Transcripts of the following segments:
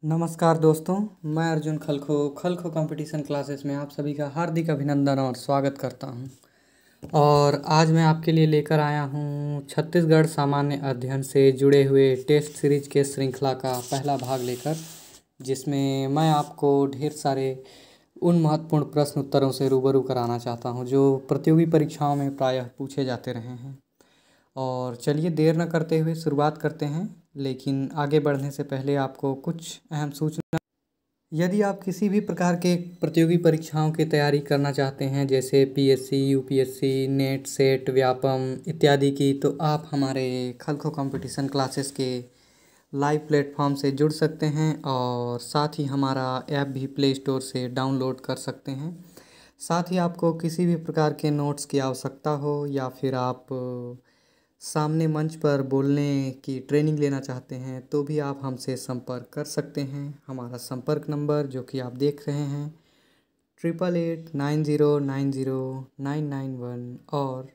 नमस्कार दोस्तों, मैं अर्जुन खलखो कंपटीशन क्लासेस में आप सभी का हार्दिक अभिनंदन और स्वागत करता हूं। और आज मैं आपके लिए लेकर आया हूं छत्तीसगढ़ सामान्य अध्ययन से जुड़े हुए टेस्ट सीरीज के श्रृंखला का पहला भाग लेकर, जिसमें मैं आपको ढेर सारे उन महत्वपूर्ण प्रश्न उत्तरों से रूबरू कराना चाहता हूं जो प्रतियोगी परीक्षाओं में प्रायः पूछे जाते रहे हैं। और चलिए देर न करते हुए शुरुआत करते हैं, लेकिन आगे बढ़ने से पहले आपको कुछ अहम सूचना। यदि आप किसी भी प्रकार के प्रतियोगी परीक्षाओं की तैयारी करना चाहते हैं, जैसे PSC, UPSC, net, set, Vyapam इत्यादि की, तो आप हमारे खलखो कंपटीशन क्लासेस के लाइव प्लेटफॉर्म से जुड़ सकते हैं और साथ ही हमारा ऐप भी प्ले स्टोर से डाउनलोड कर सकते हैं। साथ ही आपको किसी भी प्रकार के नोट्स की आवश्यकता हो या फिर आप सामने मंच पर बोलने की ट्रेनिंग लेना चाहते हैं, तो भी आप हमसे संपर्क कर सकते हैं। हमारा संपर्क नंबर जो कि आप देख रहे हैं 8889090991 और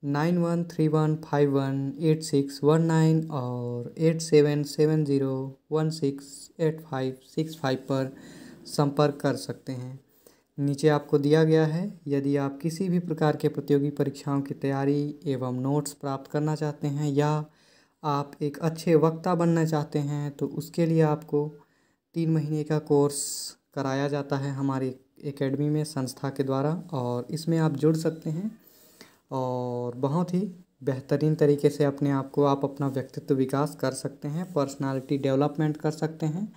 9131518619 और 8770168565 पर संपर्क कर सकते हैं। नीचे आपको दिया गया है। यदि आप किसी भी प्रकार के प्रतियोगी परीक्षाओं की तैयारी एवं नोट्स प्राप्त करना चाहते हैं या आप एक अच्छे वक्ता बनना चाहते हैं, तो उसके लिए आपको 3 महीने का कोर्स कराया जाता है हमारी एकेडमी में संस्था के द्वारा, और इसमें आप जुड़ सकते हैं और बहुत ही बेहतरीन तरीके से अपने आप को आप अपना व्यक्तित्व विकास कर सकते हैं, पर्सनालिटी डेवलपमेंट कर सकते हैं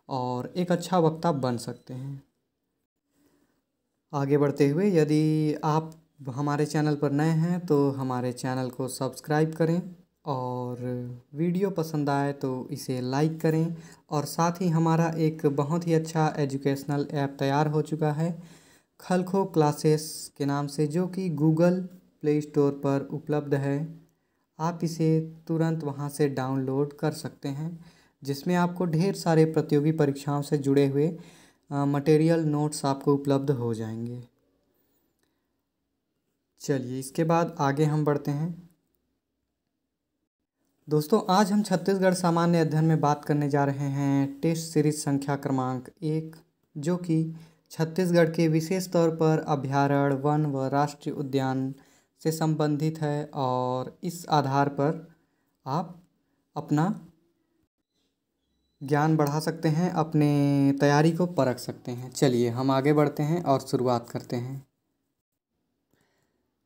और एक अच्छा वक्ता बन सकते हैं। आगे बढ़ते हुए, यदि आप हमारे चैनल पर नए हैं तो हमारे चैनल को सब्सक्राइब करें और वीडियो पसंद आए तो इसे लाइक करें। और साथ ही हमारा एक बहुत ही अच्छा एजुकेशनल ऐप तैयार हो चुका है खलखो क्लासेस के नाम से, जो कि गूगल प्ले स्टोर पर उपलब्ध है। आप इसे तुरंत वहां से डाउनलोड कर सकते हैं, जिसमें आपको ढेर सारे प्रतियोगी परीक्षाओं से जुड़े हुए मटेरियल नोट्स आपको उपलब्ध हो जाएंगे। चलिए इसके बाद आगे हम बढ़ते हैं। दोस्तों, आज हम छत्तीसगढ़ सामान्य अध्ययन में बात करने जा रहे हैं टेस्ट सीरीज संख्या क्रमांक 1, जो कि छत्तीसगढ़ के विशेष तौर पर अभयारण्य, वन व राष्ट्रीय उद्यान से संबंधित है। और इस आधार पर आप अपना ज्ञान बढ़ा सकते हैं, अपने तैयारी को परख सकते हैं। चलिए हम आगे बढ़ते हैं और शुरुआत करते हैं।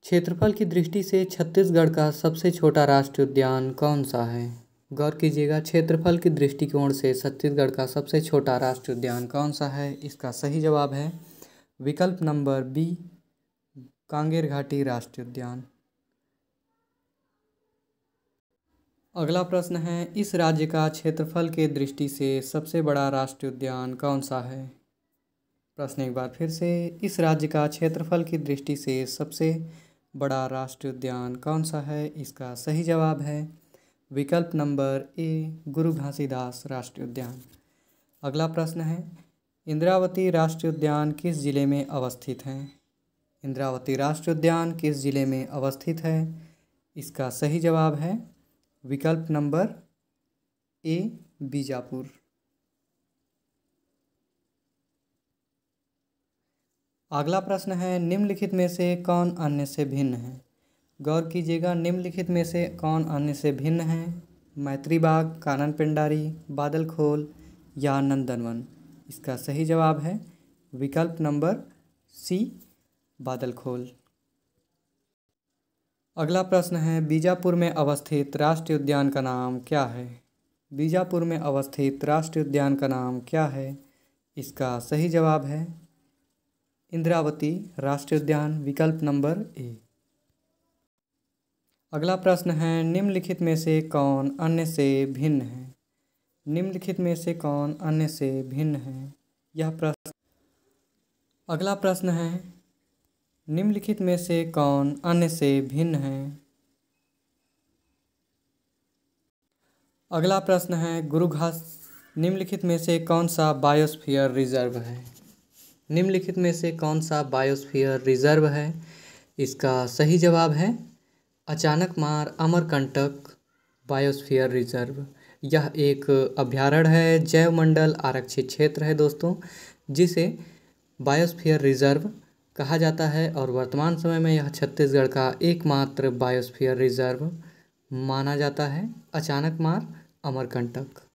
क्षेत्रफल की दृष्टि से छत्तीसगढ़ का सबसे छोटा राष्ट्रीय उद्यान कौन सा है? गौर कीजिएगा, क्षेत्रफल की दृष्टिकोण से छत्तीसगढ़ का सबसे छोटा राष्ट्रीय उद्यान कौन सा है? इसका सही जवाब है विकल्प नंबर बी, कांगेर घाटी राष्ट्रीय उद्यान। अगला प्रश्न है, इस राज्य का क्षेत्रफल के दृष्टि से सबसे बड़ा राष्ट्रीय उद्यान कौन सा है? प्रश्न एक बार फिर से, इस राज्य का क्षेत्रफल की दृष्टि से सबसे बड़ा राष्ट्रीय उद्यान कौन सा है? इसका सही जवाब है विकल्प नंबर ए, गुरु घासीदास राष्ट्रीय उद्यान। अगला प्रश्न है, इंद्रावती राष्ट्रीय उद्यान किस जिले में अवस्थित है? इंद्रावती राष्ट्रीय उद्यान किस जिले में अवस्थित है? इसका सही जवाब है विकल्प नंबर ए, बीजापुर। अगला प्रश्न है, निम्नलिखित में से कौन अन्य से भिन्न है? गौर कीजिएगा, निम्नलिखित में से कौन अन्य से भिन्न है? मैत्री बाग, कानन पेंडारी, बादलखोल या नंदनवन? इसका सही जवाब है विकल्प नंबर सी, बादलखोल। अगला प्रश्न है, बीजापुर में अवस्थित राष्ट्रीय उद्यान का नाम क्या है? बीजापुर में अवस्थित राष्ट्रीय उद्यान का नाम क्या है? इसका सही जवाब है इंद्रावती राष्ट्रीय उद्यान, विकल्प नंबर ए। अगला प्रश्न है, निम्नलिखित में से कौन अन्य से भिन्न है? निम्नलिखित में से कौन अन्य से भिन्न है? यह प्रश्न। अगला प्रश्न है, निम्नलिखित में से कौन अन्य से भिन्न है? अगला प्रश्न है, निम्नलिखित में से कौन सा बायोस्फीयर रिजर्व है? निम्नलिखित में से कौन सा बायोस्फीयर रिजर्व है? इसका सही जवाब है अचानकमार अमरकंटक बायोस्फीयर रिजर्व। यह एक अभ्यारण्य है, जैव मंडल आरक्षित क्षेत्र है दोस्तों, जिसे बायोस्फीयर रिजर्व कहा जाता है और वर्तमान समय में यह छत्तीसगढ़ का एकमात्र बायोस्फीयर रिजर्व माना जाता है। अचानकमार अमरकंटक।